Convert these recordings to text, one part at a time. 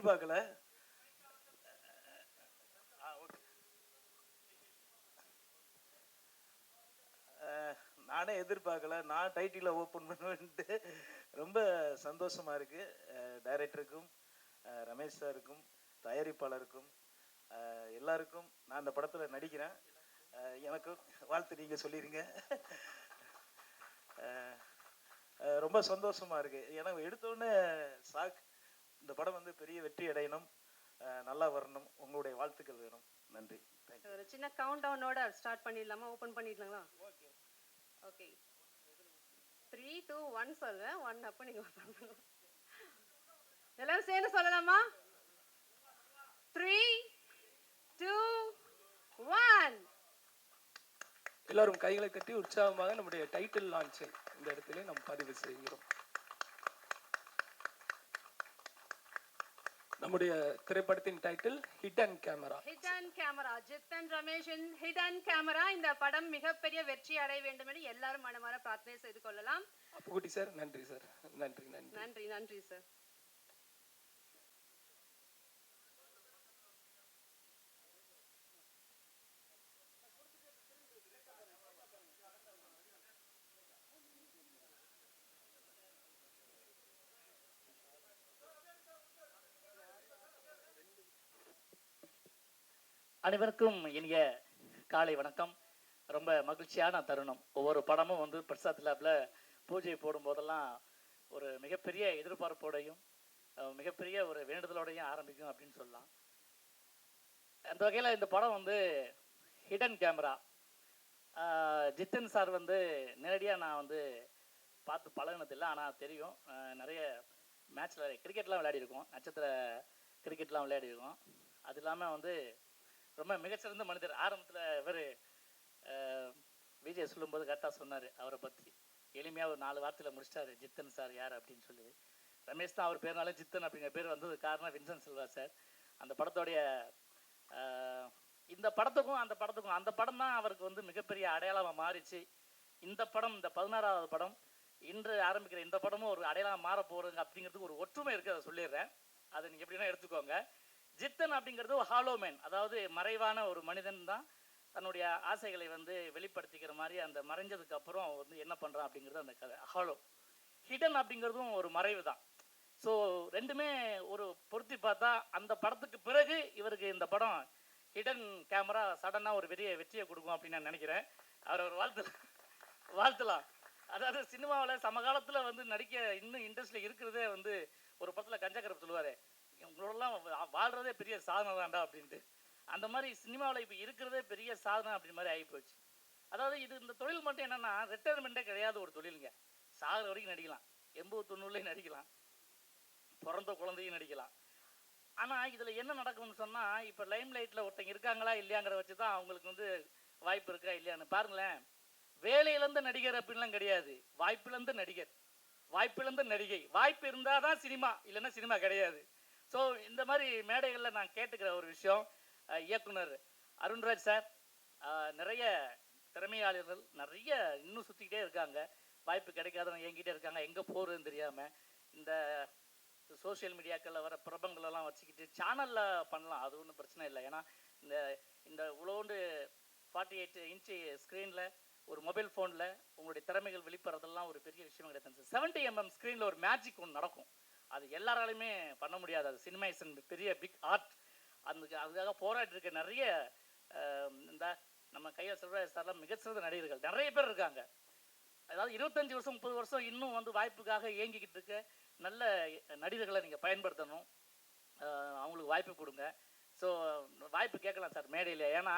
எதிர்பார்க்கல. நானே எதிர்பார்க்கல. நான் டைட்டிலை ஓப்பன் பண்ணுவேன்ட்டு ரொம்ப சந்தோஷமா இருக்கு. டைரக்டருக்கும் ரமேஷ் சாருக்கும் தயாரிப்பாளருக்கும் எல்லாருக்கும் நான் அந்த படத்தில் நடிக்கிறேன். எனக்கும் வாழ்த்து நீங்கள் சொல்லிடுங்க. ரொம்ப சந்தோஷமா இருக்கு. எனக்கு எடுத்தோடனே சாக் இந்த படம் வந்து பெரிய வெற்றி அடையணும், நல்லா வரணும், உங்களுடைய வாழ்த்துக்கள் வேணும். நன்றி. ஒரு சின்ன கவுண்ட் டவுனோட ஸ்டார்ட் பண்ணிடலாமா? ஓபன் பண்ணிடலாங்களா? Okay okay. 3 2 1 சொல்றேன். 1 அப்ப நீங்க ஓபன் பண்ணுங்க. எல்லாரும் சேர்ந்து சொல்லலாமா? 3 2 1. எல்லாரும் கைகளை தட்டி உற்சாகமாக நம்முடைய டைட்டில் லான்ச்சை இந்த இடத்திலே நாம் பதிவு செய்கிறோம். நம்முடைய திரைப்படத்தின் title hidden camera. Hidden camera, Jithan ரமேஷின் ஹிடன் கேமரா. இந்த படம் மிகப்பெரிய வெற்றி அடைய வேண்டும் என்று எல்லாரும் மனமார பிரார்த்தனை செய்து கொள்ளலாம். அப்புகுட்டி சார், நன்றி சார். நன்றி நன்றி நன்றி நன்றி சார். அனைவருக்கும் இனிய காலை வணக்கம். ரொம்ப மகிழ்ச்சியான தருணம். ஒவ்வொரு படமும் வந்து பிரசாத் லேப்ல பூஜை போடும் போதெல்லாம் ஒரு மிகப்பெரிய எதிர்பார்ப்போடையும் மிகப்பெரிய ஒரு வேண்டுதலோடையும் ஆரம்பிக்கும் அப்படின்னு சொல்லலாம். அந்த வகையில் இந்த படம் வந்து ஹிடன் கேமரா. ஜித்தன் சார் வந்து நேரடியாக நான் வந்து பார்த்து பழகினதில்லை, ஆனால் தெரியும். நிறைய மேட்ச்சில் கிரிக்கெட்லாம் விளையாடிருக்கோம், நட்சத்திர கிரிக்கெட்லாம் விளையாடிருக்கோம். அது இல்லாமல் வந்து ரொம்ப மிகச்சிறந்த மனிதர். ஆரம்பத்தில் இவர் விஜய் சொல்லும்போது கரெக்டாக சொன்னார் அவரை பற்றி. எளிமையாக ஒரு 4 வார்த்தையில் முடிச்சிட்டாரு, ஜித்தன் சார் யார் அப்படின்னு சொல்லி. ரமேஷ் தான் அவர் பேர்னாலே ஜித்தன் அப்படிங்கிற பேர் வந்தது காரணம் வின்சன் சில்வா சார். அந்த படத்தோடைய இந்த படத்துக்கும் அந்த படம் தான் அவருக்கு வந்து மிகப்பெரிய அடையாளமாக மாறிச்சு. இந்த படம், இந்த 16வது படம், இன்று ஆரம்பிக்கிற இந்த படமும் ஒரு அடையாளம் மாற போகிறதுங்க அப்படிங்கிறதுக்கு ஒரு ஒற்றுமை இருக்குது. அதை சொல்லிடுறேன், அதை நீங்கள் எப்படின்னா எடுத்துக்கோங்க. ஜித்தன் அப்படிங்கிறது ஒரு ஹாலோமேன், அதாவது மறைவான ஒரு மனிதன் தான் தன்னுடைய ஆசைகளை வந்து வெளிப்படுத்திக்கிற மாதிரி. அந்த மறைஞ்சதுக்கு அப்புறம் வந்து என்ன பண்ணுறான் அப்படிங்கிறது அந்த கதை ஹாலோ. ஹிடன் அப்படிங்கிறதும் ஒரு மறைவு தான். ஸோ ரெண்டுமே ஒரு பொருத்தி பார்த்தா அந்த படத்துக்கு பிறகு இவருக்கு இந்த படம் ஹிடன் கேமரா சடனாக ஒரு பெரிய வெற்றியை கொடுக்கும் அப்படின்னு நான் நினைக்கிறேன். அவர் ஒரு வாழ்த்தலாம். அதாவது சினிமாவில் சமகாலத்தில் வந்து நடிக்க இன்னும் இண்டஸ்ட்ரியில் இருக்கிறதே வந்து ஒரு படத்தில் கஞ்சக்கரப்பு சொல்லுவார், உங்களோடலாம் வாழ்கிறதே பெரிய சாதனை தான்டா அப்படின்ட்டு. அந்த மாதிரி சினிமாவில் இப்போ இருக்கிறதே பெரிய சாதனை அப்படி மாதிரி ஆகிப்போச்சு. அதாவது இது இந்த தொழில் மட்டும் என்னென்னா ரிட்டையர்மெண்ட்டே கிடையாது ஒரு தொழிலுங்க. சாகிற வரைக்கும் நடிக்கலாம், 80-90லேயும் நடிக்கலாம், பிறந்த குழந்தையும் நடிக்கலாம். ஆனால் இதில் என்ன நடக்கும்னு சொன்னால், இப்போ லைம் லைட்டில் ஒருத்தங்க இருக்காங்களா இல்லையாங்கிற வச்சு தான் அவங்களுக்கு வந்து வாய்ப்பு இருக்கா இல்லையான்னு பாருங்களேன். வேலையிலேருந்து நடிகர் அப்படின்லாம் கிடையாது, வாய்ப்பிலேருந்து நடிகர், வாய்ப்பிலேருந்து நடிகை. வாய்ப்பு இருந்தால் தான் சினிமா, இல்லைன்னா சினிமா கிடையாது. ஸோ இந்த மாதிரி மேடைகளில் நான் கேட்டுக்கிற ஒரு விஷயம், இயக்குனர் அருண்ராஜ் சார், நிறைய திறமையாளர்கள் நிறைய இன்னும் சுற்றிக்கிட்டே இருக்காங்க, வாய்ப்பு கிடைக்காதவங்க என்கிட்டே இருக்காங்க, எங்கே போகிறதுன்னு தெரியாமல். இந்த சோஷியல் மீடியாக்களில் வர பிரபங்களெல்லாம் வச்சுக்கிட்டு சேனலில் பண்ணலாம், அது ஒன்றும் பிரச்சனை இல்லை. ஏன்னா இந்த இந்த உழவுண்டு 48 இன்ச்சு ஸ்க்ரீனில் ஒரு மொபைல் ஃபோனில் உங்களுடைய திறமைகள் வெளிப்படுறதெல்லாம் ஒரு பெரிய விஷயம் கிடையாது. 70mm ஸ்க்ரீனில் ஒரு மேஜிக் ஒன்று நடக்கும், அது எல்லாராலையுமே பண்ண முடியாது. அது சினிமா இஸ் பெரிய பிக் ஆர்ட். அதுக்காக போராடி இருக்க நிறைய இந்த நம்ம கையில் செல்வராஜ் சார்லாம் மிகச்சிறந்த நடிகர்கள் நிறைய பேர் இருக்காங்க. அதாவது 25 வருஷம் 30 வருஷம் இன்னும் வந்து வாய்ப்புக்காக இயங்கிக்கிட்டு இருக்க நல்ல நடிகர்களை நீங்கள் பயன்படுத்தணும், அவங்களுக்கு வாய்ப்பு கொடுங்க. ஸோ வாய்ப்பு கேட்கலாம் சார் மேடையில். ஏன்னா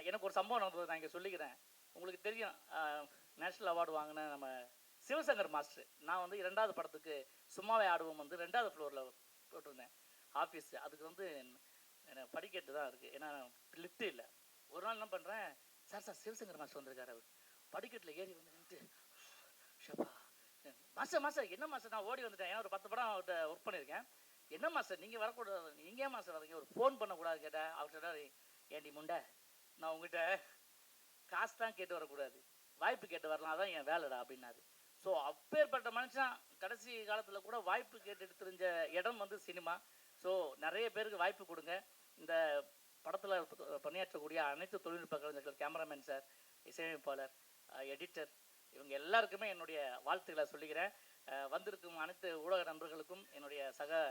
எனக்கு ஒரு சம்பவம் நடந்தது, நான் இங்கே சொல்லிக்கிறேன். உங்களுக்கு தெரியும், நேஷ்னல் அவார்டு வாங்கின நம்ம சிவசங்கர் மாஸ்டர், நான் வந்து 2வது படத்துக்கு சும்மாவே ஆடுவோம் வந்து 2வது ஃப்ளோரில் போட்டிருந்தேன் ஆஃபீஸ். அதுக்கு வந்து படிக்கட்டு தான் இருக்குது, ஏன்னா லிஃப்ட் இல்லை. ஒரு நாள் என்ன பண்ணுறேன், சார் சிவசங்கர் மாஸ்டர் வந்திருக்காரு, அவர் படிக்கட்டில் ஏறி வந்து நின்று, ஷப்பா மாஸ்டர் என்ன மாஸ்டர், நான் ஓடி வந்துட்டேன், ஏன்னா ஒரு 10 படம் அவர்கிட்ட ஒர்க் பண்ணியிருக்கேன். என்ன மாஸ்டர் நீங்கள் வரக்கூடாது, நீங்கள் ஏன் மாஸ்டர் வரீங்க, ஒரு ஃபோன் பண்ணக்கூடாது கேட்டேன். அவர்கிட்ட ஏண்டி முண்டை, நான் உங்ககிட்ட காசு தான் கேட்டு வரக்கூடாது, வாய்ப்பு கேட்டு வரலாம், அதான் என் வேலைடா அப்படின்னாரு. ஸோ அப்பேற்பட்ட மனுஷன் கடைசி காலத்தில் கூட வாய்ப்பு கேட்டுட்டு தெரிஞ்ச இடம் வந்து சினிமா. ஸோ நிறைய பேருக்கு வாய்ப்பு கொடுங்க. இந்த படத்தில் பணியாற்றக்கூடிய அனைத்து தொழில்நுட்ப கலைஞர்கள், கேமராமேன் சார், இசையமைப்பாளர், எடிட்டர், இவங்க எல்லாருக்குமே என்னுடைய வாழ்த்துக்களை சொல்லிக்கிறேன். வந்திருக்கும் அனைத்து ஊடக நண்பர்களுக்கும், என்னுடைய சக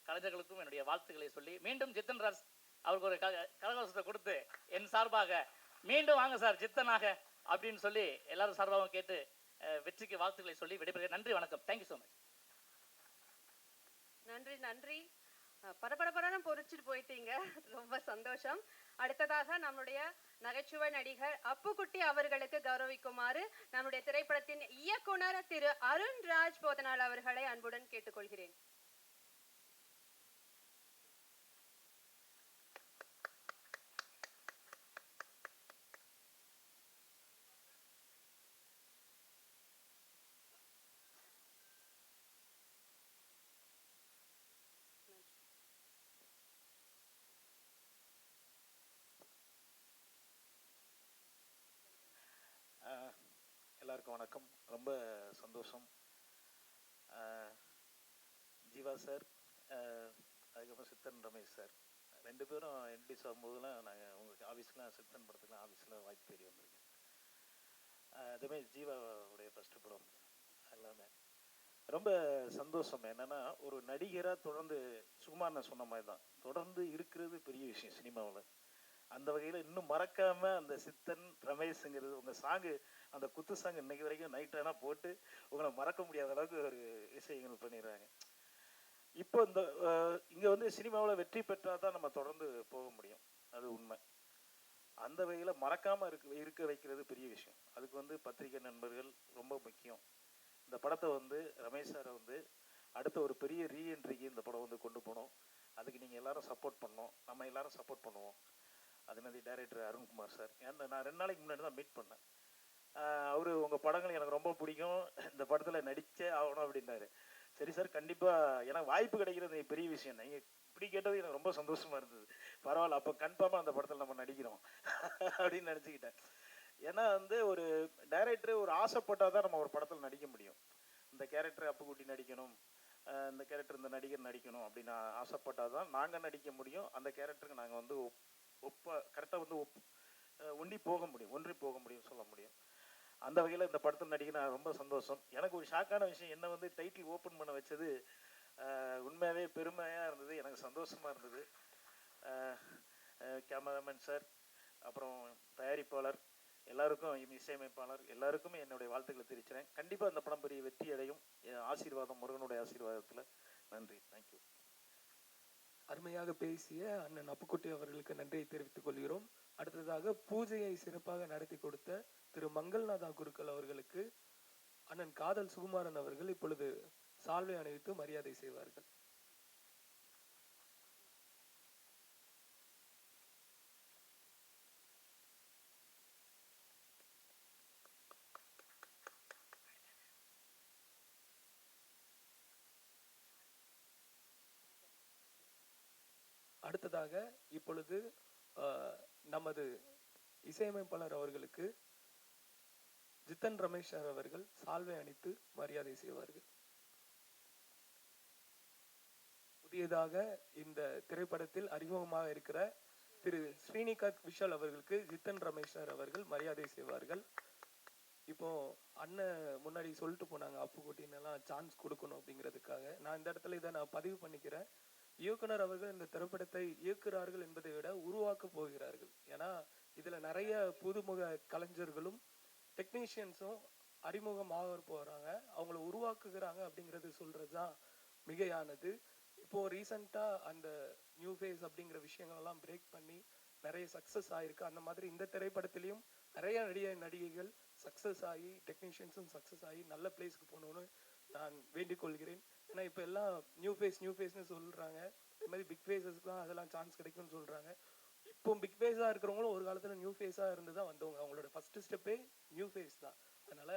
கலைஞர்களுக்கும் என்னுடைய வாழ்த்துக்களை சொல்லி, மீண்டும் ஜித்தன் ராஜ் அவருக்கு ஒரு கரகோஷத்தை கொடுத்து என் சார்பாக மீண்டும் வாங்க சார் ஜித்தனாக அப்படின்னு சொல்லி எல்லாரும் சார்பாகவும் கேட்டு வெற்றிக்கு வாழ்த்துக்களை சொல்லி விடைபெறுகிறேன். நன்றி, வணக்கம். Thank you so much. நன்றி நன்றி. பரபரப்பரான பொறிச்சிட்டு போயிட்டீங்க, ரொம்ப சந்தோஷம். அடுத்ததாக நம்முடைய நகைச்சுவை நடிகர் அப்புக்குட்டி அவர்களுக்கு கௌரவிக்குமாறு நம்முடைய திரைப்படத்தின் இயக்குனர் திரு அருண்ராஜ் போதனாள் அவர்களை அன்புடன் கேட்டுக்கொள்கிறேன். எல்லாருக்கும் வணக்கம். ரொம்ப சந்தோஷம். ஜீவா சார், அதுக்கப்புறம் சித்தன் ரமேஷ் சார், 2 பேரும் இன்ட்ரடியூஸ் ஆகும்போதெல்லாம் நாங்கள் உங்களுக்கு ஆஃபீஸ்லாம் சித்தன் படத்துக்குலாம் ஆஃபீஸில் வாய்ப்பு தேடி வந்திருக்கேன். அதேமாதிரி ஜீவாவுடைய ஃபஸ்ட்டு படம் எல்லாமே ரொம்ப சந்தோஷம். என்னென்னா, ஒரு நடிகராக தொடர்ந்து சுகுமாரன் சொன்ன மாதிரி தான் தொடர்ந்து இருக்கிறது பெரிய விஷயம் சினிமாவில். அந்த வகையில் இன்னும் மறக்காம அந்த சித்தன் ரமேஷுங்கிறது உங்கள் சாங்கு, அந்த குத்து சாங் இன்னைக்கு வரைக்கும் நைட் ஆனால் போட்டு உங்களை மறக்க முடியாத அளவுக்கு ஒரு விஷயங்கள் பண்ணிடுறாங்க. இப்போ இந்த இங்கே வந்து சினிமாவில் வெற்றி பெற்றால் தான் நம்ம தொடர்ந்து போக முடியும், அது உண்மை. அந்த வகையில் மறக்காமல் இருக்க வைக்கிறது பெரிய விஷயம். அதுக்கு வந்து பத்திரிகை நண்பர்கள் ரொம்ப முக்கியம். இந்த படத்தை வந்து ரமேஷ் சாரை வந்து அடுத்த ஒரு பெரிய ரீஎன்ட்ரிக்கு இந்த படம் வந்து கொண்டு போகணும். அதுக்கு நீங்கள் எல்லாரும் சப்போர்ட் பண்ணணும், நம்ம எல்லாரும் சப்போர்ட் பண்ணுவோம். அதே மாதிரி டைரக்டர் அருண்குமார் சார், ஏன்னா நான் 2 நாளைக்கு முன்னாடி தான் மீட் பண்ணேன். அவர் உங்கள் படங்கள் எனக்கு ரொம்ப பிடிக்கும், இந்த படத்தில் நடிச்சே ஆகணும் அப்படின்னாரு. சரி சார், கண்டிப்பாக எனக்கு வாய்ப்பு கிடைக்கிறது பெரிய விஷயம். நீங்கள் இப்படி கேட்டது எனக்கு ரொம்ப சந்தோஷமாக இருந்தது. பரவாயில்ல, அப்போ கன்ஃபார்மாக அந்த படத்தில் நம்ம நடிக்கிறோம் அப்படின்னு நினச்சிக்கிட்டேன். ஏன்னா வந்து ஒரு டைரக்டர் ஒரு ஆசைப்பட்டால் தான் நம்ம ஒரு படத்தில் நடிக்க முடியும். இந்த கேரக்டர் அப்புக்குட்டி நடிக்கணும், இந்த கேரக்டர் இந்த நடிகர் நடிக்கணும் அப்படின்னு ஆசைப்பட்டால் தான் நாங்கள் நடிக்க முடியும். அந்த கேரக்டருக்கு நாங்கள் வந்து கரெக்டாக வந்து ஒன்றி போக முடியும் சொல்ல முடியும். அந்த வகையில் இந்த படத்தில் நடிக்க நான் ரொம்ப சந்தோஷம். எனக்கு ஒரு ஷாக்கான விஷயம், என்ன வந்து டைட்டில் ஓப்பன் பண்ண வச்சது உண்மையாகவே பெருமையாக இருந்தது, எனக்கு சந்தோஷமாக இருந்தது. கேமராமேன் சார், அப்புறம் தயாரிப்பாளர் எல்லாருக்கும், இசையமைப்பாளர் எல்லாருக்குமே என்னுடைய வாழ்த்துக்களை தெரிவிக்கிறேன். கண்டிப்பாக இந்த படம் பெரிய வெற்றி அடையும். ஆசீர்வாதம், முருகனுடைய ஆசீர்வாதத்தில். நன்றி, தேங்க்யூ. அருமையாக பேசிய அண்ணன் அப்புக்குட்டி அவர்களுக்கு நன்றியை தெரிவித்துக் கொள்கிறோம். அடுத்ததாக பூஜையை சிறப்பாக நடத்தி கொடுத்த திரு மங்கள்நாதா குருக்கள் அவர்களுக்கு அண்ணன் காதல் சுகுமாரன் அவர்கள் இப்பொழுது சால்வை அணிவித்து மரியாதை செய்வார்கள். அடுத்ததாக இப்பொழுது நமது இசையமைப்பாளர் அவர்களுக்கு ஜித்தன் ரமேஷ் சார் அவர்கள் சால்வை அணித்து மரியாதை செய்வார்கள். புதியதாக இந்த திரைப்படத்தில் அறிமுகமாக இருக்கிற திரு ஸ்ரீனிகாந்த் விஷால் அவர்களுக்கு ஜித்தன் ரமேஷ் சார் அவர்கள் மரியாதை செய்வார்கள். இப்போ அண்ணன் முன்னாடி சொல்லிட்டு போனாங்க அப்புக்குட்டின்னெல்லாம் சான்ஸ் கொடுக்கணும் அப்படிங்கிறதுக்காக. நான் இந்த இடத்துல இதை நான் பதிவு பண்ணிக்கிறேன். இயக்குனர் அவர்கள் இந்த திரைப்படத்தை இயக்குகிறார்கள் என்பதை விட உருவாக்க போகிறார்கள். ஏன்னா இதுல நிறைய புதுமுக கலைஞர்களும் டெக்னீஷியன்ஸும் அறிமுகமாக போறாங்க, அவங்கள உருவாக்குகிறாங்க அப்படிங்கிறது சொல்றதுதான் மிகையானது. இப்போ ரீசெண்டா அந்த நியூ ஃபேஸ் அப்படிங்கிற விஷயங்கள் எல்லாம் பிரேக் பண்ணி நிறைய சக்சஸ் ஆயிருக்கு. அந்த மாதிரி இந்த திரைப்படத்திலையும் நிறைய நடிகைகள் சக்சஸ் ஆகி, டெக்னீஷியன்ஸும் சக்சஸ் ஆகி நல்ல பிளேஸ்க்கு போகணும்னு நான் வேண்டிக் கொள்கிறேன். ஏன்னா இப்போ எல்லாம் நியூ ஃபேஸ்னு சொல்றாங்க, இது மாதிரி பிக் ஃபேஸஸ்க்குலாம் அதெல்லாம் சான்ஸ் கிடைக்கும்னு சொல்றாங்க. இப்போ பிக் ஃபேஸாக இருக்கிறவங்களும் ஒரு காலத்தில் நியூ ஃபேஸாக இருந்து தான் வந்தவங்க. அவங்களோட ஃபர்ஸ்ட் ஸ்டெப்பே நியூ ஃபேஸ் தான். அதனால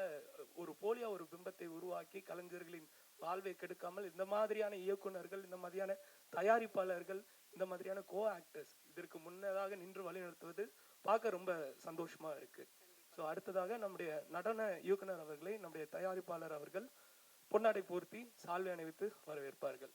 ஒரு போலியா ஒரு பிம்பத்தை உருவாக்கி கலைஞர்களின் வாழ்வை கெடுக்காமல் இந்த மாதிரியான இயக்குனர்கள், இந்த மாதிரியான தயாரிப்பாளர்கள், இந்த மாதிரியான கோ ஆக்டர்ஸ் இதற்கு முன்னதாக நின்று வழிநடத்துவது பார்க்க ரொம்ப சந்தோஷமா இருக்கு. ஸோ அடுத்ததாக நம்முடைய நடன இயக்குனர் அவர்களை நம்முடைய தயாரிப்பாளர் அவர்கள் பொன்னாடை போர்த்தி சால்வை அணிவித்து வரவேற்பார்கள்.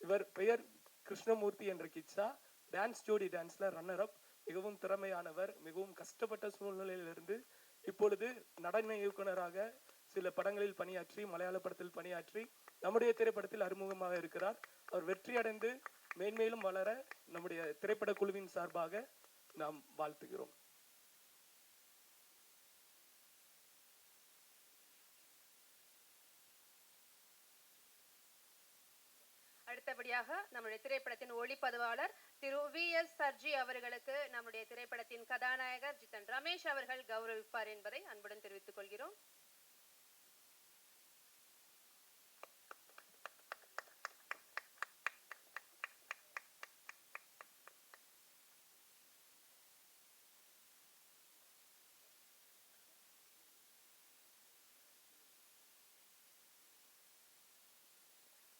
இவர் பெயர் கிருஷ்ணமூர்த்தி என்ற கிட்சா டான்ஸ் ஜோடி டான்ஸ்ல ரன்னர் அப். மிகவும் திறமையானவர். மிகவும் கஷ்டப்பட்ட சூழ்நிலையிலிருந்து இப்பொழுது நடன இயக்குனராக சில படங்களில் பணியாற்றி, மலையாள படத்தில் பணியாற்றி நம்முடைய திரைப்படத்தில் அறிமுகமாக இருக்கிறார். அவர் வெற்றியடைந்து மேன்மேலும் வளர நம்முடைய திரைப்பட குழுவின் சார்பாக நாம் வாழ்த்துகிறோம். அடுத்தபடியாக நம்முடைய திரைப்படத்தின் ஒளிப்பதிவாளர் திரு VS சர்ஜி அவர்களுக்கு நம்முடைய திரைப்படத்தின் கதாநாயகர் ஜித்தன் ரமேஷ் அவர்கள் கௌரவிப்பார் என்பதை அன்புடன் தெரிவித்துக் கொள்கிறோம்.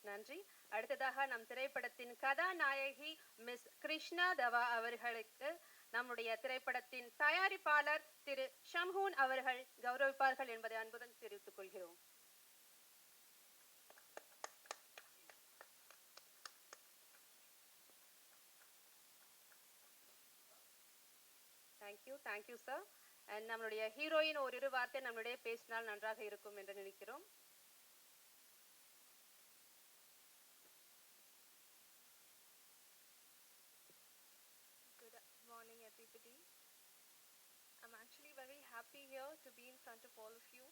நன்றி. அடுத்ததாக நம் திரைப்படத்தின் கதாநாயகி மிஸ் கிருஷ்ணா தவா அவர்களுக்கு நம்முடைய திரைப்படத்தின் தயாரிப்பாளர் திரு ஷம்ஹூன் அவர்கள் கௌரவிப்பார்கள் என்பதை அன்புடன் தெரிவித்துக் கொள்கிறோம். Thank you sir. அண்ட் நம்மளுடைய ஹீரோயின் ஒரு வார்த்தை நம்மளுடைய பேசினால் நன்றாக இருக்கும் என்று நினைக்கிறோம். I'm actually very happy here to be in front of all of you.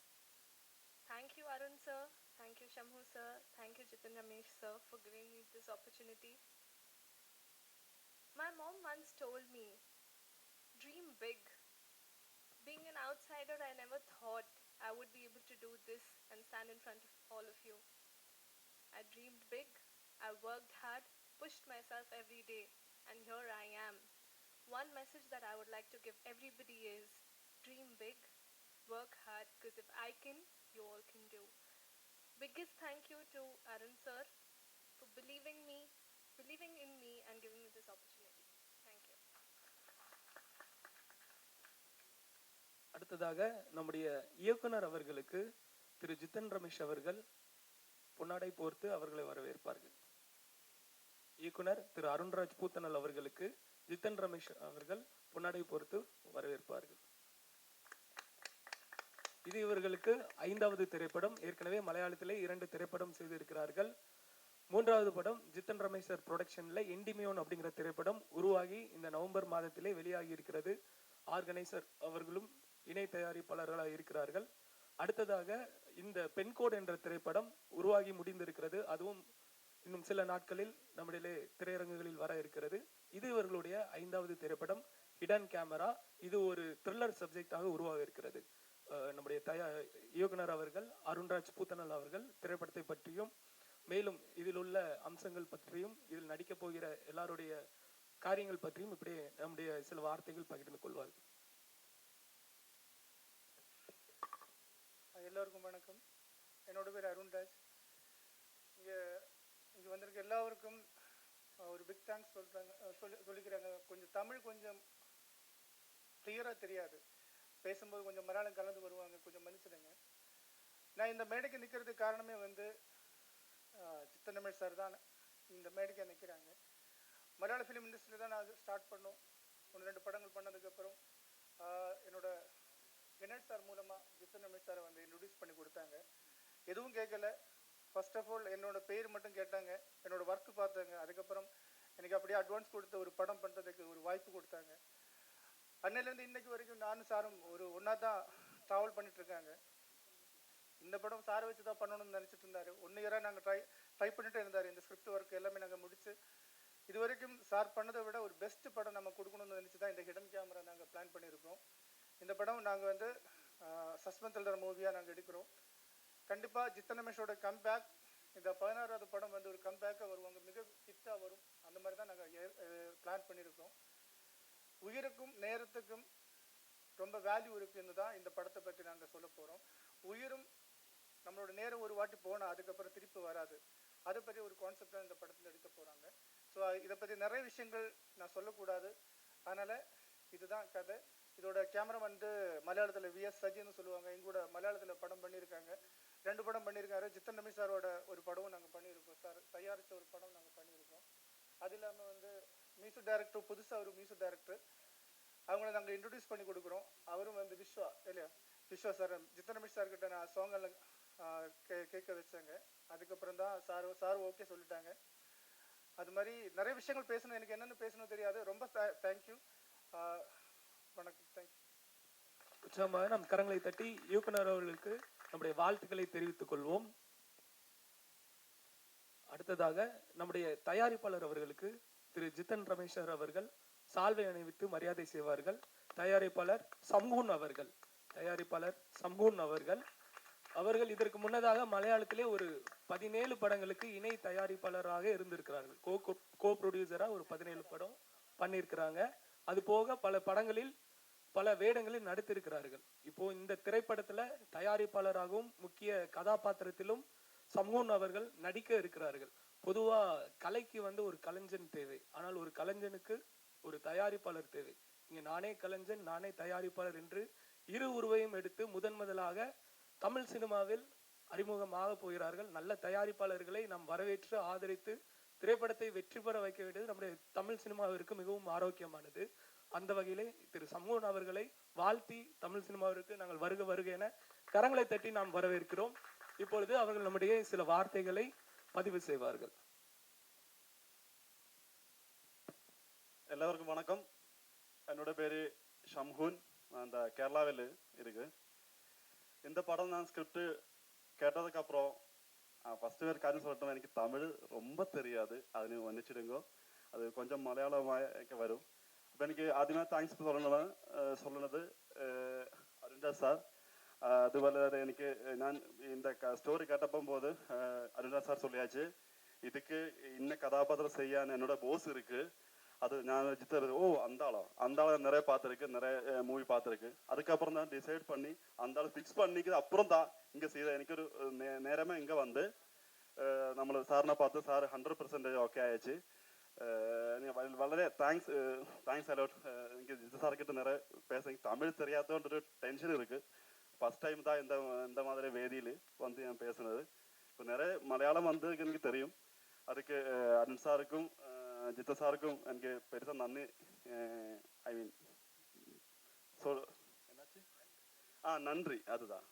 Thank you Arun sir, thank you Shamhu sir, thank you Jitin Ramesh sir for giving me this opportunity. My mom once told me, dream big. Being an outsider, I never thought I would be able to do this and stand in front of all of you. I dreamed big, I worked hard, pushed myself every day, and here I am. One message that I would like to give everybody is, dream big, work hard, because if I can, you all can do. Biggest thank you to Arun sir for believing in me and giving me this opportunity. Thank you. அடுத்ததாக நம்முடைய இயக்குனர் அவர்களுக்கு திரு ஜித்தன் ரமேஷ் அவர்கள் பொன்னாடை போர்த்து அவர்களை வரவேற்பார்கள். இயக்குனர் திரு அருண்ராஜ் பூத்தனல் அவர்களுக்கு ஜித்தன் ரமேஷ் அவர்கள் பொன்னாடை போர்த்து வரவேற்பார்கள். இது இவர்களுக்கு 5வது திரைப்படம். ஏற்கனவே மலையாளத்திலே 2 திரைப்படம் செய்திருக்கிறார்கள். 3வது படம் ஜித்தன் ரமேஷ் சார் ப்ரொடக்ஷன்ல எண்டிமியோன் அப்படிங்கிற திரைப்படம் உருவாகி இந்த நவம்பர் மாதத்திலே வெளியாகி இருக்கிறது. ஆர்கனைசர் அவர்களும் இணை தயாரிப்பாளர்களாக இருக்கிறார்கள். அடுத்ததாக இந்த பெண்கோடு என்ற திரைப்படம் உருவாகி முடிந்திருக்கிறது. அதுவும் இன்னும் சில நாட்களில் நம்முடைய திரையரங்குகளில் வர இருக்கிறது. இது இவர்களுடைய 5வது திரைப்படம் ஹிடன் கேமரா. இது ஒரு த்ரில்லர் சப்ஜெக்டாக உருவாக இருக்கிறது. நம்முடைய இயக்குனர் அவர்கள் அருண்ராஜ் பூத்தனல் அவர்கள் திரைப்படத்தை பற்றியும் மேலும் இதில் உள்ள அம்சங்கள் பற்றியும் இதில் நடிக்க போகிற எல்லாருடைய காரியங்கள் பற்றியும் இப்படி நம்முடைய சில வார்த்தைகள் பகிர்ந்து கொள்வார்கள். எல்லோருக்கும் வணக்கம். என்னோட பேர் அருண்ராஜ். இங்கே வந்திருக்க எல்லாருக்கும் ஒரு பிக் தேங்க்ஸ் சொல்லிக்கிறாங்க. கொஞ்சம் தமிழ் கொஞ்சம் கிளியராக தெரியாது, பேசும்போது கொஞ்சம் மலையாளம் கலந்து வருவாங்க, கொஞ்சம் மன்னிச்சிடுங்க. நான் இந்த மேடைக்கு நிற்கிறதுக்கு காரணமே ஜித்தன் ரமேஷ் சார் தான் இந்த மேடைக்கு நிற்கிறாங்க. மலையாள ஃபிலிம் இண்டஸ்ட்ரியில் தான் நான் ஸ்டார்ட் பண்ணோம். 1-2 படங்கள் பண்ணதுக்கப்புறம் என்னோட கணேஷ் சார் மூலமாக ஜித்தன் ரமேஷ் சாரை இன்ட்ரடியூஸ் பண்ணி கொடுத்தாங்க. எதுவும் கேட்கல. ஃபர்ஸ்ட் ஆஃப் ஆல் என்னோட பேர் மட்டும் கேட்டாங்க, என்னோட ஒர்க்கு பார்த்தாங்க. அதுக்கப்புறம் எனக்கு அப்படியே அட்வான்ஸ் கொடுத்த ஒரு படம் பண்ணுறதுக்கு ஒரு வாய்ப்பு கொடுத்தாங்க. அன்னையிலேருந்து இன்னைக்கு வரைக்கும் நானும் சாரும் ஒன்றா தான் ட்ராவல் பண்ணிட்டுருக்காங்க. இந்த படம் சாரை வச்சு தான் பண்ணணும்னு நினச்சிட்டு இருந்தார். 1 இயராக நாங்கள் ட்ரை பண்ணிட்டு இருந்தார். இந்த ஸ்கிரிப்ட் ஒர்க் எல்லாமே நாங்கள் முடிச்சு இது வரைக்கும் சார் பண்ணதை விட ஒரு பெஸ்ட் படம் நம்ம கொடுக்கணும்னு நினச்சி தான் இந்த ஹிடன் கேமரா நாங்கள் பிளான் பண்ணியிருக்கோம். இந்த படம் நாங்கள் சஸ்பென்ஸ் த்ரில்லர் மூவியாக நாங்கள் எடுக்கிறோம். கண்டிப்பாக ஜித்தன் ரமேஷோட கம்பேக் இந்த 16வது படம் ஒரு கம்பேக்காக வருவாங்க, மிக ஹிட்டாக வரும். அந்த மாதிரி தான் நாங்கள் பிளான் பண்ணியிருக்கோம். உயிருக்கும் நேரத்துக்கும் ரொம்ப வேல்யூ இருக்குன்னு தான் இந்த படத்தை பற்றி நாங்கள் சொல்ல போகிறோம். உயிரும் நம்மளோட நேரம் ஒரு வாட்டி போனால் அதுக்கப்புறம் திருப்பி வராது. அதை பற்றி ஒரு கான்செப்ட் தான் இந்த படத்தில் எடுக்க போகிறாங்க. ஸோ இதை பற்றி நிறைய விஷயங்கள் நான் சொல்லக்கூடாது, அதனால் இதுதான் கதை. இதோட கேமரா மலையாளத்தில் VS சஜின்னு சொல்லுவாங்க. எங்கூட மலையாளத்தில் படம் பண்ணியிருக்காங்க, 2 படம் பண்ணியிருக்காரு. ஜித்தன் ரமேஷ் சாரோட ஒரு படமும் நாங்கள் பண்ணியிருக்கோம். சார் தயாரித்த ஒரு படம் நாங்கள் பண்ணியிருக்கோம். அது இல்லாமல் வந்து மியூசிக் டைரக்டர், புதுசாக ஒரு மியூசிக் டைரக்டர், அவங்கள நாங்கள் இன்ட்ரடியூஸ் பண்ணி கொடுக்குறோம். அவரும் வந்து விஸ்வா இல்லையா, விஸ்வா சார், ஜித்தன் ரமேஷ் சார்கிட்ட நான் சாங்கெல்லாம் கேட்க வச்சாங்க. அதுக்கப்புறம் தான் சார் ஓகே சொல்லிட்டாங்க. அது மாதிரி நிறைய விஷயங்கள் பேசணும், எனக்கு என்னென்னு பேசணும் தெரியாது. ரொம்ப தேங்க்யூ. வணக்கம், தேங்க்யூ. உற்சாகமாக நம் கரங்களை தட்டி இயக்குனர் அவர்களுக்கு நம்முடைய வாழ்த்துக்களை தெரிவித்துக் கொள்வோம். அடுத்ததாக நம்முடைய தயாரிப்பாளர் அவர்களுக்கு திரு ஜித்தன் ரமேஷர் அவர்கள் சால்வை அணிவித்து மரியாதை செய்வார்கள். தயாரிப்பாளர் சம்ஹூன் அவர்கள் அவர்கள் இதற்கு முன்னதாக மலையாளத்திலே ஒரு 17 படங்களுக்கு இணை தயாரிப்பாளராக இருந்திருக்கிறார்கள். கோ ப்ரொடியூசரா ஒரு 17 படம் பண்ணியிருக்கிறாங்க. அது போக பல படங்களில் பல வேடங்களில் நடித்திருக்கிறார்கள். இப்போ இந்த திரைப்படத்துல தயாரிப்பாளராகவும் முக்கிய கதாபாத்திரத்திலும் சம்ஹூன் அவர்கள் நடிக்க இருக்கிறார்கள். பொதுவா கலைக்கு வந்து ஒரு கலைஞன் தேவை, ஆனால் ஒரு கலைஞனுக்கு ஒரு தயாரிப்பாளர் தேவை. இங்க நானே கலைஞன் நானே தயாரிப்பாளர் என்று இரு உருவையும் எடுத்து முதலாக தமிழ் சினிமாவில் அறிமுகமாக போகிறார்கள். நல்ல தயாரிப்பாளர்களை நாம் வரவேற்று ஆதரித்து திரைப்படத்தை வெற்றி பெற வைக்க வேண்டியது நம்முடைய தமிழ் சினிமாவிற்கு மிகவும் ஆரோக்கியமானது. அந்த வகையிலே திரு சம்ஹூன் அவர்களை வாழ்த்தி தமிழ் சினிமாவிற்கு நாங்கள் வருக வருக என கரங்களை தட்டி நாம் வரவேற்கிறோம். இப்பொழுது அவர்கள் நம்முடைய சில வார்த்தைகளை பதிவு செய்வார்கள். எல்லாருக்கும் வணக்கம். என்னோட பேரு ஷம்ஹூன். அந்த கேரளாவில் இருக்கு. இந்த படம் நான் ஸ்கிரிப்ட் கேட்டதுக்கு அப்புறம் ஃபர்ஸ்ட் ஒரு காரியம் சொல்லட்டும், எனக்கு தமிழ் ரொம்ப தெரியாது, அது நீ மன்னிச்சிடுங்க. அது கொஞ்சம் மலையாளமாக வரும். இப்போ എനിക്ക് ആദ്യമേ താങ്ക്സ് சொல்லுന്നത് അരുൺരാജ് സാർ. അതുപോലെ എനിക്ക് ഞാൻ இந்த ஸ்டோரி கேட்டப்போம் போது அருண்ராஜ் சார் சொல்லியாச்சு, இதுக்கு இன்ன கதாபாத்திரம் செய்யான்னு என்னோட போஸ் இருக்கு. அது நான் ஜித்தர் அந்த ஆளை நிறைய பார்த்துருக்கு, நிறைய மூவி பார்த்துருக்கு. அதுக்கப்புறம் தான் டிசைட் பண்ணி அந்த ஆளை ஃபிக்ஸ் பண்ணிக்கிறது அப்புறம் தான் இங்கே செய்த എനിക്കൊരു நேரமே இங்கே வந்து നമ്മൾ സാറിനെ பார்த்து சார் 100% ஓகே ஆயிடுச்சு. വളരെ தேங்க்ஸ் அலோட். எனக்கு ஜித்து சார்கிட்ட நிறைய பேச தமிழ் தெரியாதோன்ற டென்ஷன் இருக்கு. ஃபர்ஸ்ட் டைம் தான் இந்த மாதிரி வேதியில் வந்து நான் பேசுனது. இப்போ நிறைய மலையாளம் வந்து எனக்கு தெரியும். அதுக்கு அருண் சாருக்கும் ஜித்த சாருக்கும் எனக்கு பெருசாக நன்றி. ஐ மீன் என்னாச்சு நன்றி. அதுதான்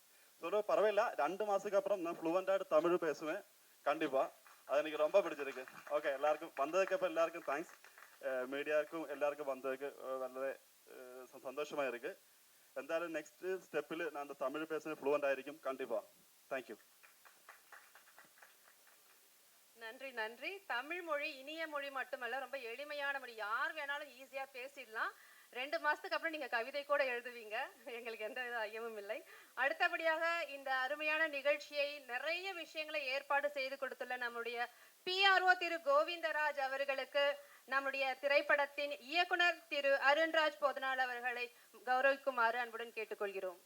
சொல்ல பரவாயில்ல. 2 மாதத்துக்கு அப்புறம் நான் ஃப்ளூவெண்டாக தமிழ் பேசுவேன் கண்டிப்பாக. அது எனக்கு ரொம்ப பிடிச்சிருக்கு. ஓகே, எல்லாருக்கும் வந்ததுக்கு அப்புறம் எல்லாருக்கும் தேங்க்ஸ். மீடியாவுக்கும் எல்லாருக்கும் வந்ததுக்கு വളരെ சந்தோஷமாக இருக்கு. എന്തായാലും നെക്സ്റ്റ് സ്റ്റെപ്പിൽ ഞാൻ அந்த தமிழ் பேசுறது ஃப்ளூவெண்ட் ஆയിരിக்கும் கண்டிப்பா. தேங்க்யூ. நன்றி நன்றி. தமிழ் மொழி இனிய மொழி மட்டுமல்ல, ரொம்ப எளிமையான மொழி. யார் வேணாலும் ஈஸியா பேசிடலாம். 2 மாசத்துக்கு அப்புறம் நீங்க கவிதை கூட எழுதுவீங்க, எங்களுக்கு எந்த வித ஐயமும் இல்லை. அடுத்தபடியாக இந்த அருமையான நிகழ்ச்சியை நிறைய விஷயங்களை ஏற்பாடு செய்து கொடுத்துள்ள நம்முடைய PRO திரு கோவிந்தராஜ் அவர்களுக்கு நம்முடைய திரைப்படத்தின் இயக்குனர் திரு அருண்ராஜ் போதனாள் அவர்களை கௌரவிக்குமாறு அன்புடன் கேட்டுக்கொள்கிறோம்.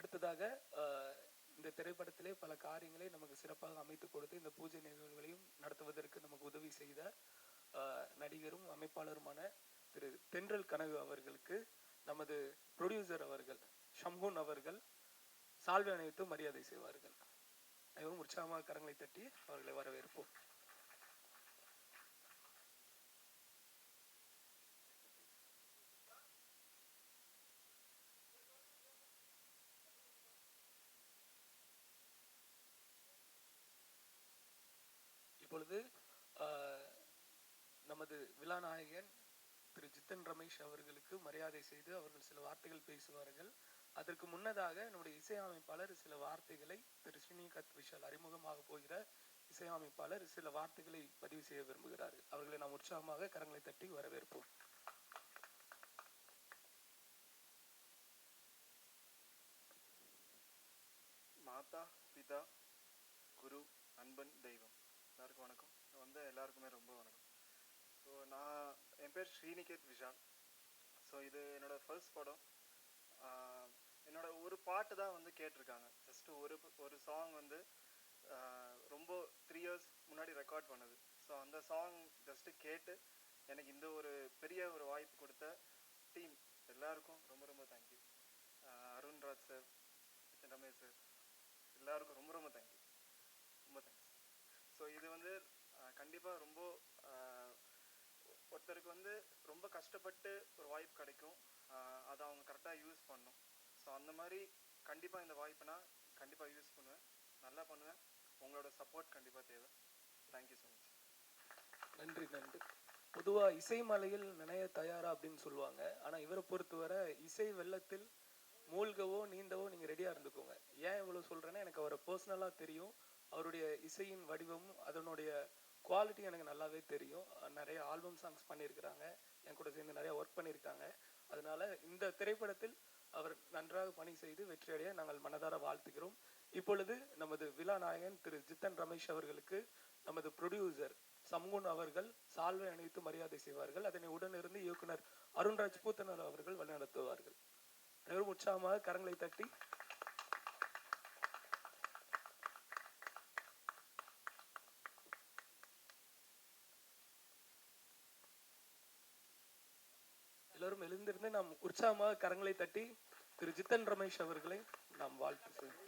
அடுத்ததாக இந்த திரைப்படத்திலே பல காரியங்களை நமக்கு சிறப்பாக அமைத்து கொடுத்து இந்த பூஜை நிகழ்வுகளையும் நடத்துவதற்கு நமக்கு உதவி செய்த நடிகரும் அமைப்பாளருமான திரு தென்றல் கனகு அவர்களுக்கு நமது ப்ரொடியூசர் அவர்கள் ஷம்ஹூன் அவர்கள் சால்வை அணிவித்து மரியாதை செய்வார்கள். அனைவரும் உற்சாகமாக கரங்களை தட்டி அவர்களை வரவேற்போம். இப்பொழுது நமது விழாநாயகன் திரு ஜித்தன் ரமேஷ் அவர்களுக்கு மரியாதை செய்து அவர்கள் சில வார்த்தைகள் பேசுவார்கள். அதற்கு முன்னதாக நம்முடைய இசையமைப்பாளர் சில வார்த்தைகளை திரு ஸ்ரீனிகாத் விஷால் அறிமுகமாக போகிற இசையமைப்பாளர் சில வார்த்தைகளை பதிவு செய்ய விரும்புகிறார்கள். அவர்களை நாம் உற்சாகமாக கரங்களை தட்டி வரவேற்போம். மாதா பிதா குரு, நண்பன், தெய்வம். எல்லாருக்கும் வணக்கம். எல்லாருக்குமே ரொம்ப வணக்கம். ஸோ என் பேர் ஸ்ரீநிகேத் விஷால். ஸோ இது என்னோட ஃபர்ஸ்ட் படம். என்னோட ஒரு பாட்டு தான் கேட்டிருக்காங்க. ஜஸ்ட் ஒரு சாங் ரொம்ப 3 இயர்ஸ் முன்னாடி ரெக்கார்ட் பண்ணது. ஸோ அந்த சாங் ஜஸ்ட்டு கேட்டு எனக்கு இந்த ஒரு பெரிய ஒரு வாய்ப்பு கொடுத்த டீம் எல்லாருக்கும் ரொம்ப ரொம்ப thank you. Arunraj sir, Nitin Ramesh sir, எல்லாருக்கும் ரொம்ப ரொம்ப தேங்க்யூ. ரொம்ப தேங்க்ஸ். ஸோ இது கண்டிப்பாக ரொம்ப ஒருத்தருக்கு ரொம்ப கஷ்டப்பட்டு ஒரு வாய்ப்பு கிடைக்கும். அதை அவங்க கரெக்டாக யூஸ் பண்ணணும். ஸோ அந்த மாதிரி கண்டிப்பாக இந்த வாய்ப்பை நான் கண்டிப்பாக யூஸ் பண்ணுவேன், நல்லா பண்ணுவேன். உங்களோட சப்போர்ட் கண்டிப்பாக தேவை. Thank you so much. நன்றி நன்றி. பொதுவாக இசை மலையில் நினைய தயாரா அப்படின்னு சொல்லுவாங்க. ஆனால் இவரை பொறுத்தவரை இசை வெள்ளத்தில் மூழ்கவோ நீந்தவோ நீங்கள் ரெடியாக இருந்துக்கோங்க. ஏன் இவ்வளோ சொல்கிறேன்னா, எனக்கு அவரை பர்சனலாக தெரியும். அவருடைய இசையின் வடிவமும் அதனுடைய குவாலிட்டி எனக்கு நல்லாவே தெரியும். நிறைய ஆல்பம் சாங்ஸ் பண்ணியிருக்கிறாங்க, என் கூட சேர்ந்து நிறைய ஒர்க் பண்ணியிருக்காங்க. அதனால இந்த திரைப்படத்தில் அவர் நன்றாக பணி செய்து வெற்றியடைய நாங்கள் மனதார வாழ்த்துகிறோம். இப்பொழுது நமது விழா நாயகன் திரு ஜித்தன் ரமேஷ் அவர்களுக்கு நமது ப்ரொடியூசர் சம்குன் அவர்கள் சால்வை அணிவித்து மரியாதை செய்வார்கள். அதனை உடனிருந்து இயக்குனர் அருண்ராஜ் பூத்தனர் அவர்கள் வழிநடத்துவார்கள். அனைவரும் உற்சாகமாக கரங்களை தட்டி எல்லோரும் எழுந்திருந்து நாம் உற்சாகமாக கரங்களை தட்டி திரு ஜித்தன் ரமேஷ் அவர்களை நாம் வாழ்த்து செய்வோம்.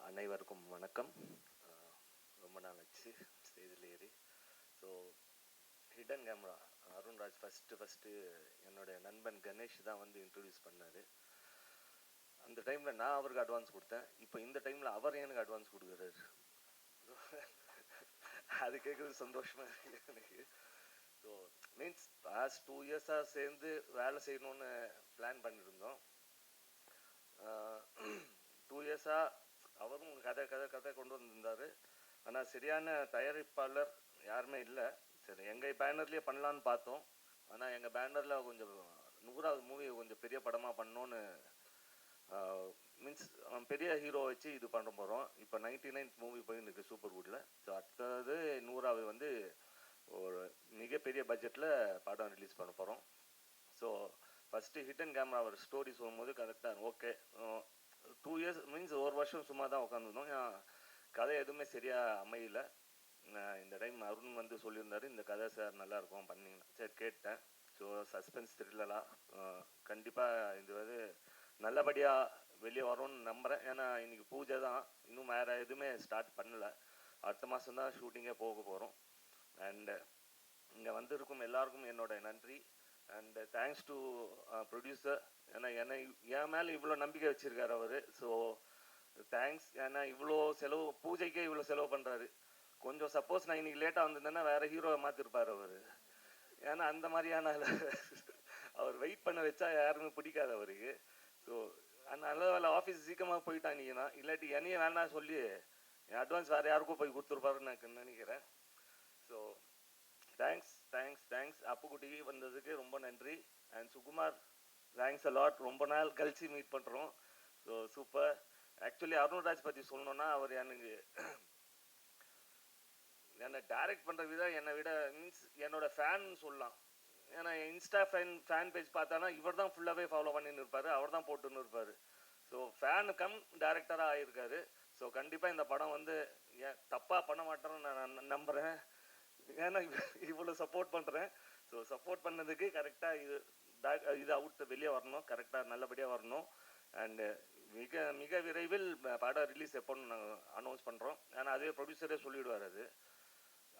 அனைவருக்கும் வணக்கம். ரொம்ப நாள் ஆச்சு ஸ்டேஜில் ஏறி. So hidden camera Arunraj first என்னுடைய நண்பன் கணேஷ் தான் இன்ட்ரடியூஸ் பண்ணார். அந்த டைமில் நான் அவருக்கு அட்வான்ஸ் கொடுத்தேன். இப்போ இந்த டைமில் அவர் எனக்கு அட்வான்ஸ் கொடுக்குறாரு. அது கேட்குறது சந்தோஷமாக இருக்குது எனக்கு. ஸோ மீன்ஸ் பாஸ்ட் 2 இயர்ஸாக சேர்ந்து வேலை செய்யணுன்னு பிளான் பண்ணியிருந்தோம். 2 இயர்ஸாக அவரும் கதை கொண்டு வந்திருந்தார். ஆனால் சரியான தயாரிப்பாளர் யாருமே இல்லை. சரி, எங்கள் பேனர்லேயே பண்ணலான்னு பார்த்தோம். ஆனால் எங்கள் பேனரில் கொஞ்சம் 100வது மூவி கொஞ்சம் பெரிய படமாக பண்ணோன்னு மீன்ஸ் பெரிய ஹீரோ வச்சு இது பண்ண போகிறோம். இப்போ 99th மூவி போயின்னு இருக்குது சூப்பர்வுட்டில். ஸோ அடுத்தது 100வது ஒரு மிகப்பெரிய பட்ஜெட்டில் படம் ரிலீஸ் பண்ண போகிறோம். ஸோ ஃபஸ்ட்டு ஹிடன் கேமரா அவர் ஸ்டோரி சொல்லும்போது கரெக்டாக ஓகே. 2 இயர்ஸ் மீன்ஸ் ஒரு வருஷம் சும்மா தான் உட்காந்துருந்தோம். கதை எதுவுமே சரியாக அமையல. இந்த டைம் அருண் சொல்லியிருந்தாரு, இந்த கதை சார் நல்லாயிருக்கும் பண்ணிங்கன்னா. சரி கேட்டேன். ஸோ சஸ்பென்ஸ் த்ரில்லராக கண்டிப்பாக இது நல்லபடியாக வெளியே வரும்னு நம்புகிறேன். ஏன்னா இன்றைக்கி பூஜை தான், இன்னும் வேறு எதுவுமே ஸ்டார்ட் பண்ணலை. அடுத்த மாதம் தான் ஷூட்டிங்கே போக போகிறோம். அண்டு இங்கே வந்திருக்கும் எல்லாருக்கும் என்னோட நன்றி. And thanks to producer. ஏன்னா என் மேலே இவ்வளோ நம்பிக்கை வச்சுருக்காரு அவர். So thanks. ஏன்னா இவ்வளோ செலவு, பூஜைக்கே இவ்வளோ செலவு பண்ணுறாரு. கொஞ்சம் சப்போஸ் நான் இன்றைக்கி லேட்டாக வந்திருந்தேன்னா வேறு ஹீரோவை மாற்றிருப்பார் அவர். ஏன்னா அந்த மாதிரியான அவர் வெயிட் பண்ண வச்சா யாருமே பிடிக்காது அவருக்கு. ஸோ நல்ல வேலை ஆஃபீஸ் சீக்கிரமாக போயிட்டாங்கன்னா, இல்லாட்டி என்னையே வேணாம் சொல்லி என் அட்வான்ஸ் வேறு யாருக்கும் போய் கொடுத்துருப்பாருன்னு நான் நினைக்கிறேன். So thanks. அப்புக்குட்டி வந்ததுக்கு ரொம்ப நன்றி. And Sukumar, thanks a lot. ரொம்ப நாள் கழிச்சு மீட் பண்ணுறோம். So super. ஆக்சுவலி அருண்ராஜ் பற்றி சொல்லணுன்னா அவர் எனக்கு என்னை டைரக்ட் பண்ணுற விதம் என்னை விட என்னோட ஃபேன் சொல்லலாம். ஏன்னா இன்ஸ்டா ஃபேன் பேஜ் பார்த்தானா இவர் தான் ஃபுல்லாகவே ஃபாலோ பண்ணின்னு இருப்பார், அவர் தான் போட்டுன்னு இருப்பார். ஸோ ஃபேனு கம் டேரக்டராக ஆகியிருக்காரு. ஸோ கண்டிப்பாக இந்த படம் வந்து ஏன் தப்பாக பண்ண மாட்டேன்னு நான் நம்புகிறேன். ஏன்னா இவ்வளோ சப்போர்ட் பண்ணுறேன். ஸோ சப்போர்ட் பண்ணதுக்கு கரெக்டாக இது அவுட் வெளியே வரணும், கரெக்டாக நல்லபடியாக வரணும். அண்டு மிக விரைவில் படம் ரிலீஸ் எப்போன்னு நாங்கள் அனௌன்ஸ் பண்ணுறோம். ஏன்னா அதே ப்ரொடியூசரே சொல்லிவிடுவார்.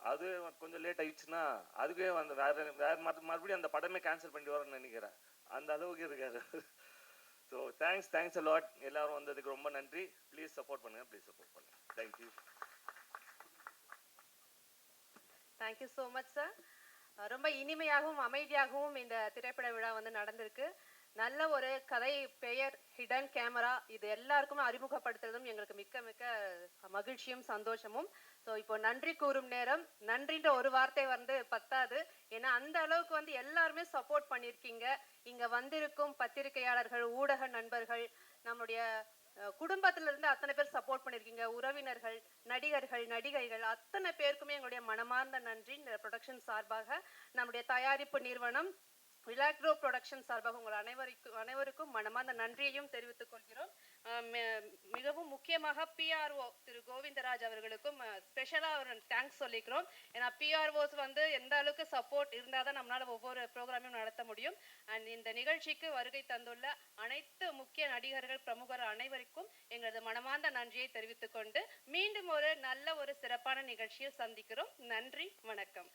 அது கொஞ்சம் லேட் ஆயிடுச்சுன்னா அதுக்கே வந்து வேற மறுபடியும் அந்த படமே கேன்சல் பண்ணிட்டு வரேன்னு நினைக்கிறேன். அந்த அளவுக்கு இருக்காரு. So thanks a lot. எல்லாரும் வந்ததுக்கு ரொம்ப நன்றி. ப்ளீஸ் சப்போர்ட் பண்ணுங்க. Thank you. Thank you so much sir. ரொம்ப இனிமையாகவும் அமைதியாகவும் இந்த திரைப்பட விழா வந்து நடந்திருக்கு. நல்ல ஒரு கதை, பெயர், ஹிடன் கேமரா இது எல்லாருக்குமே அறிமுகப்படுத்துறதும் எங்களுக்கு மிக்க மிக்க மகிழ்ச்சியும் சந்தோஷமும். ஸோ இப்போ நன்றி கூறும் நேரம். நன்றின்ற ஒரு வார்த்தை வந்து பத்தாது. ஏன்னா அந்த அளவுக்கு வந்து எல்லாருமே சப்போர்ட் பண்ணியிருக்கீங்க. இங்க வந்திருக்கும் பத்திரிகையாளர்கள், ஊடக நண்பர்கள், நம்முடைய குடும்பத்திலிருந்து அத்தனை பேர் சப்போர்ட் பண்ணியிருக்கீங்க. உறவினர்கள், நடிகர்கள், நடிகைகள் அத்தனை பேருக்குமே எங்களுடைய மனமார்ந்த நன்றி. இந்த ப்ரொடக்ஷன் சார்பாக, நம்முடைய தயாரிப்பு நிறுவனம் விலாக்ரோ ப்ரொடக்ஷன் சார்பாக உங்கள் அனைவருக்கும் மனமார்ந்த நன்றியையும் தெரிவித்துக் கொள்கிறோம். மிகவும் முக்கியமாக பிஆர்ஓ திரு கோவிந்தராஜ் அவர்களுக்கும் ஸ்பெஷலாக ஒரு தேங்க்ஸ் சொல்லிக்கிறோம். ஏன்னா பிஆர்ஓஸ் வந்து எந்த அளவுக்கு சப்போர்ட் இருந்தால் தான் நம்மளால் ஒவ்வொரு ப்ரோக்ராமையும் நடத்த முடியும். அண்ட் இந்த நிகழ்ச்சிக்கு வருகை தந்துள்ள அனைத்து முக்கிய நடிகர்கள், பிரமுகர் அனைவருக்கும் எங்களது மனமார்ந்த நன்றியை தெரிவித்துக் கொண்டு மீண்டும் ஒரு நல்ல ஒரு சிறப்பான நிகழ்ச்சியில் சந்திக்கிறோம். நன்றி, வணக்கம்.